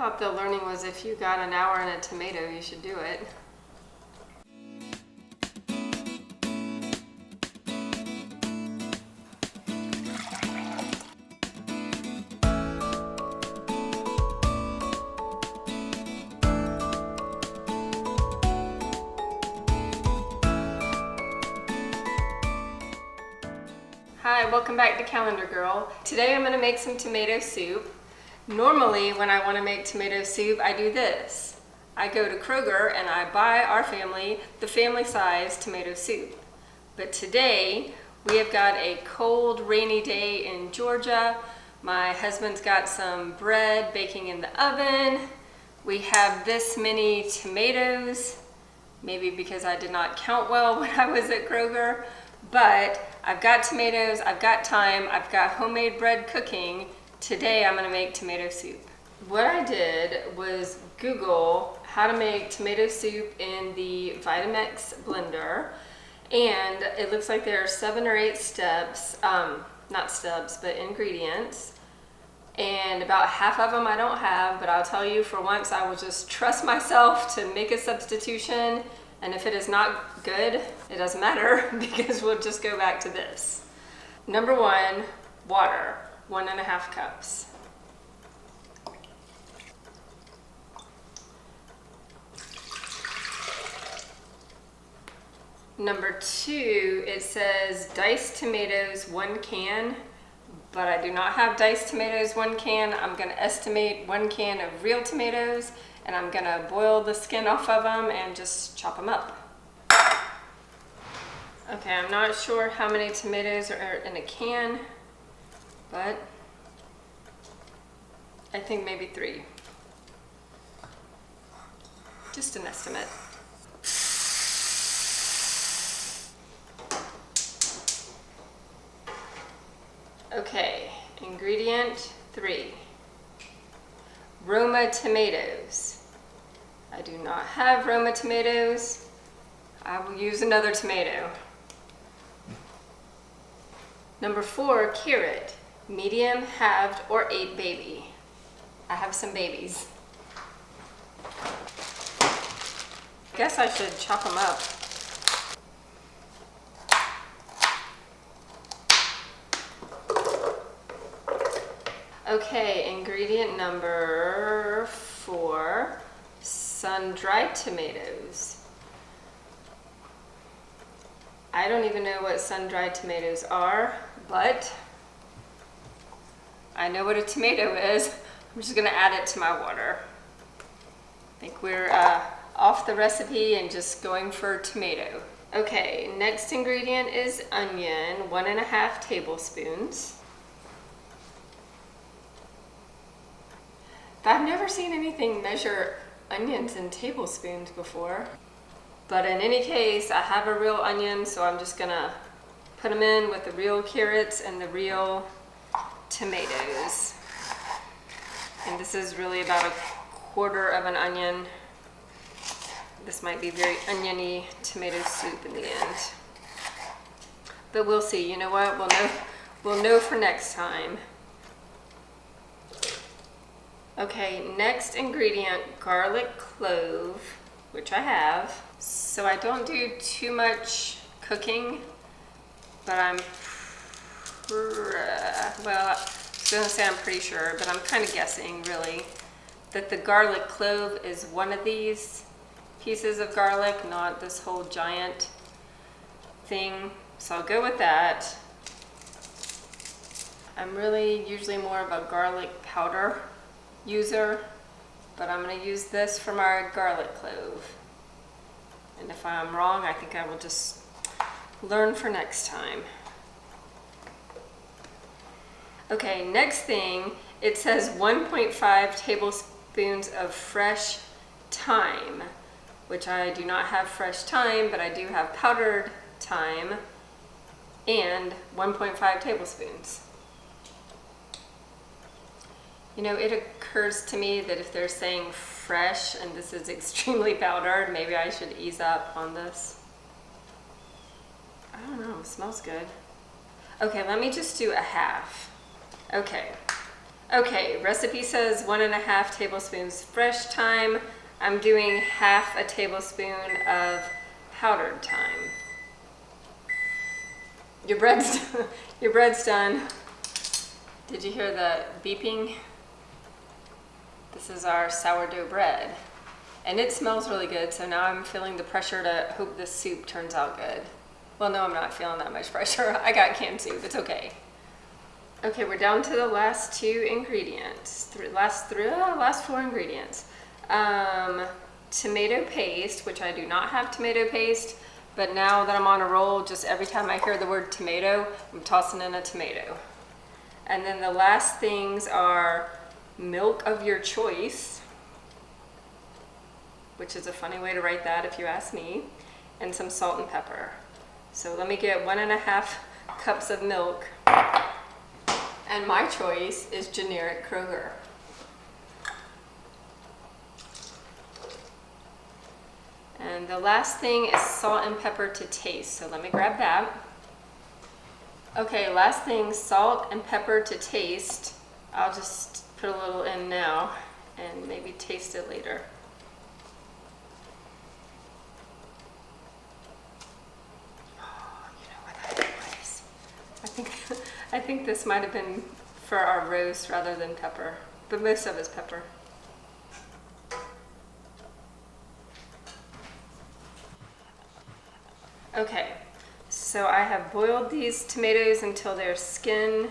thought the learning was if you got an hour and a tomato, you should do it. Hi, welcome back to Calendar Girl. Today I'm going to make some tomato soup. Normally when I want to make tomato soup, I do this. I go to Kroger and I buy our family the family size tomato soup. But today we have got a cold, rainy day in Georgia. My husband's got some bread baking in the oven. We have this many tomatoes, maybe because I did not count well when I was at Kroger. But I've got tomatoes, I've got time, I've got homemade bread cooking. Today I'm gonna make tomato soup. What I did was Google how to make tomato soup in the Vitamix blender. And it looks like there are 7 or 8 steps, not steps, but ingredients. And about half of them I don't have, but I'll tell you for once I will just trust myself to make a substitution. And if it is not good, it doesn't matter because we'll just go back to this. Number 1, water, 1.5 cups. Number 2, it says diced tomatoes, 1 can, but I do not have diced tomatoes, 1 can. I'm gonna estimate 1 can of real tomatoes, and I'm gonna boil the skin off of them and just chop them up. Okay, I'm not sure how many tomatoes are in a can, but I think maybe 3. Just an estimate. Okay, ingredient 3. Roma tomatoes. I do not have Roma tomatoes. I will use another tomato. Number 4, carrot. Medium, halved, or 8 baby. I have some babies. I guess I should chop them up. Okay, ingredient number 4, sun-dried tomatoes. I don't even know what sun-dried tomatoes are, but I know what a tomato is. I'm just gonna add it to my water. I think we're off the recipe and just going for tomato. Okay, next ingredient is onion, 1.5 tablespoons. I've never seen anything measure onions in tablespoons before. But in any case, I have a real onion, so I'm just gonna put them in with the real carrots and the real tomatoes. And this is really about 1/4 of an onion. This might be very oniony tomato soup in the end. But we'll see, you know what? We'll know for next time. Okay, next ingredient, garlic clove, which I have. So I don't do too much cooking, but well, I was gonna say I'm pretty sure, but I'm kind of guessing really, that the garlic clove is one of these pieces of garlic, not this whole giant thing. So I'll go with that. I'm really usually more of a garlic powder user, but I'm going to use this for my garlic clove. And if I'm wrong, I think I will just learn for next time. Okay, next thing, it says 1.5 tablespoons of fresh thyme, which I do not have fresh thyme, but I do have powdered thyme, and 1.5 tablespoons. You know, it occurs to me that if they're saying fresh and this is extremely powdered, maybe I should ease up on this. I don't know, it smells good. Okay, let me just do a half. Okay, Okay, recipe says 1.5 tablespoons fresh thyme. I'm doing half a tablespoon of powdered thyme. Your bread's done. Did you hear the beeping? This is our sourdough bread. And it smells really good, so now I'm feeling the pressure to hope this soup turns out good. Well, no, I'm not feeling that much pressure. I got canned soup, it's okay. Okay, we're down to the last 2 ingredients. Last 4 ingredients. Tomato paste, which I do not have tomato paste, but now that I'm on a roll, just every time I hear the word tomato, I'm tossing in a tomato. And then the last things are milk of your choice, which is a funny way to write that if you ask me, and some salt and pepper. So let me get 1.5 cups of milk. And my choice is generic Kroger. And the last thing is salt and pepper to taste. So let me grab that. Okay, last thing, salt and pepper to taste. I'll just put a little in now and maybe taste it later. I think this might have been for our roast rather than pepper, but most of it's pepper. Okay, so I have boiled these tomatoes until their skins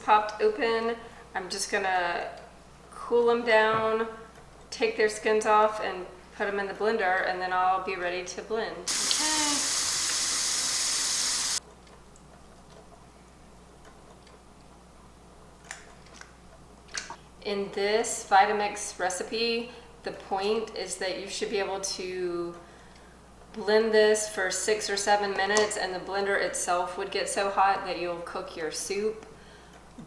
popped open. I'm just gonna cool them down, take their skins off, and put them in the blender, and then I'll be ready to blend. Okay. In this Vitamix recipe, the point is that you should be able to blend this for 6 or 7 minutes, and the blender itself would get so hot that you'll cook your soup.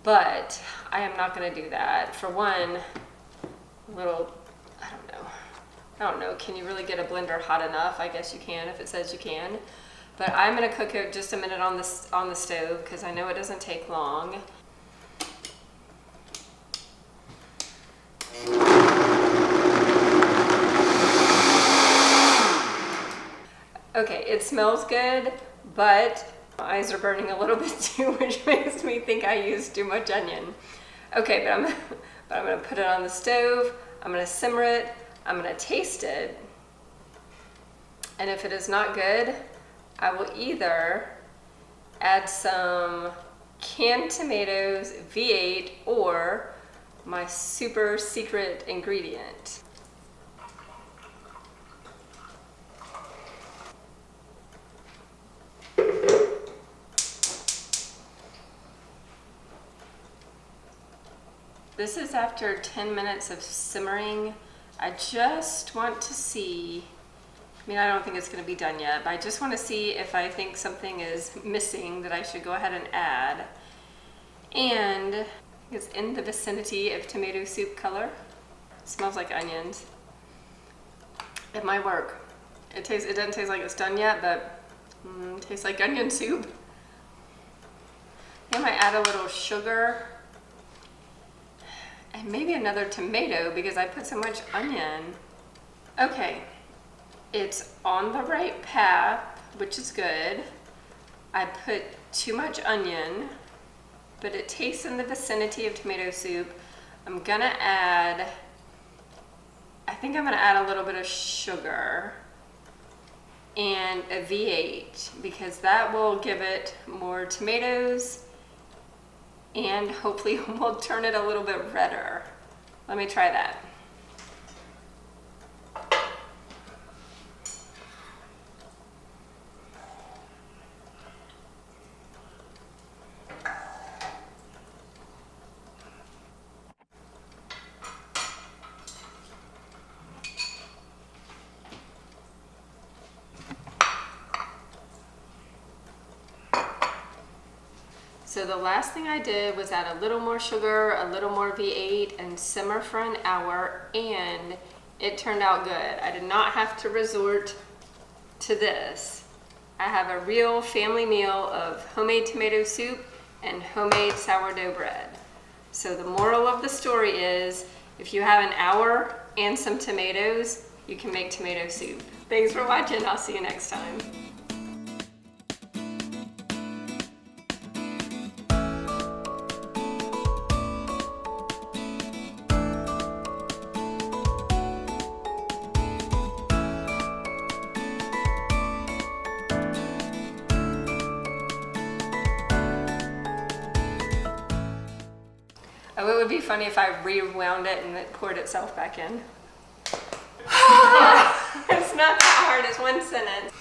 But I am not going to do that. For one, I don't know, can you really get a blender hot enough? I guess you can if it says you can. But I'm going to cook it just a minute on the stove because I know it doesn't take long. Okay, it smells good, but my eyes are burning a little bit too, which makes me think I used too much onion. Okay, but I'm gonna put it on the stove, I'm gonna simmer it, I'm gonna taste it, and if it is not good, I will either add some canned tomatoes, V8, or my super secret ingredient. This is after 10 minutes of simmering. I just want to see, I don't think it's going to be done yet, but I just want to see if I think something is missing that I should go ahead and add. And it's in the vicinity of tomato soup color. It smells like onions. It might work. It doesn't taste like it's done yet, but it tastes like onion soup. I might add a little sugar. And maybe another tomato because I put so much onion. Okay, it's on the right path, which is good. I put too much onion, but it tastes in the vicinity of tomato soup. I think I'm gonna add a little bit of sugar and a V8 because that will give it more tomatoes and hopefully we'll turn it a little bit redder. Let me try that. So the last thing I did was add a little more sugar, a little more V8, and simmer for an hour, and it turned out good. I did not have to resort to this. I have a real family meal of homemade tomato soup and homemade sourdough bread. So the moral of the story is, if you have an hour and some tomatoes, you can make tomato soup. Thanks for watching. I'll see you next time. Oh, it would be funny if I rewound it and it poured itself back in. It's not that hard, it's one sentence.